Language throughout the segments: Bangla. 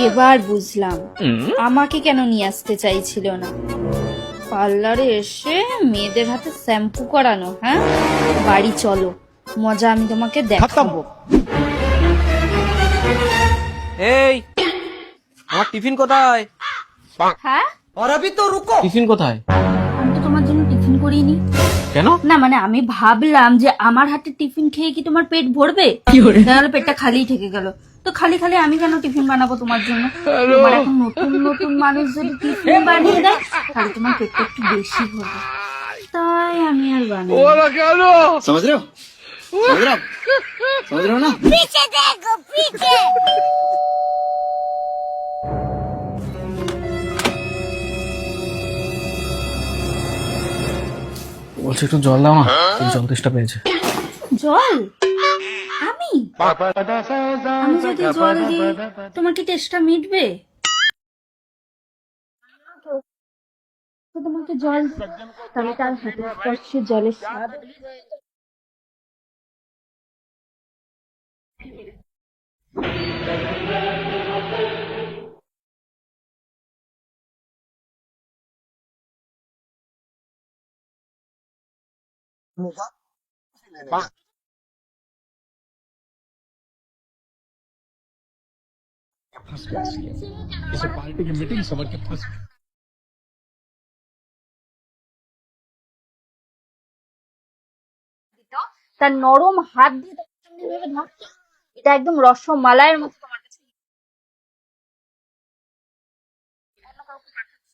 এবার বুঝলাম আমাকে কেন নিয়ে আসতে চাইছিল না। পার্লারে এসে মেয়েদের হাতে শ্যাম্পু করানো। হ্যাঁ, বাড়ি চলো, মজা আমি তোমাকে দেখাবো। এই আমার টিফিন কোথায়? হ্যাঁ, টিফিন কোথায়? আমি তো তোমার জন্য টিফিন করিনি। কেন? না মানে আমি ভাবলাম যে আমার হাতে টিফিন খেয়ে কি তোমার পেট ভরবে, তাহলে পেটটা খালিই থেকে গেল। তো খালি খালি আমি কেন টিফিন বানাবো তোমার জন্য? তোমার এখন নতুন নতুন মানুষ যদি টিফিন বানিয়ে দেয় তাহলে তোমার পেটটা একটু বেশি ভরবে, তাই আমি আর বানাই। समझ रहे हो समझ रहे हो समझ रहे हो ना। বলছি একটু জল দাও না, জল তেষ্টা পেয়েছে। জল? আমি আমি যদি জল দিই তোমার কি তেষ্টা মিটবে? তো তোমাকে জল দিই, তাহলে তার হাতে স্পর্শে জলের স্বাদ। তার নরম হাত দিয়ে তোমার সামনে এভাবে ধরছে, এটা একদম রসমালাইয়ের মতো তোমার কাছে। অন্য কাউকে পাঠাচ্ছি,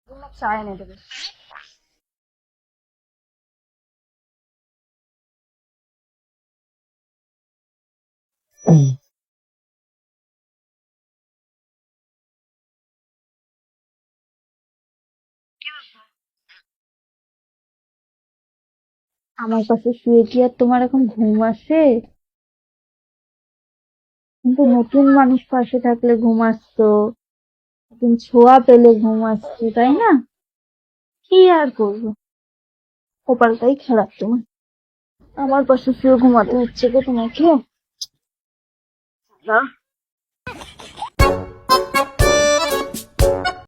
অন্য চা এনে দেবে। আমার পাশে শুয়ে কি আর তোমার এখন ঘুম আসে? কিন্তু নতুন মানুষ পাশে থাকলে ঘুম আসতো, নতুন ছোঁয়া পেলে ঘুম আসতো, তাই না? কি আর করবো, কপালটাই খারাপ তোমার। আমার পাশে শুয়ে ঘুমাতে হচ্ছে গো তোমাকে।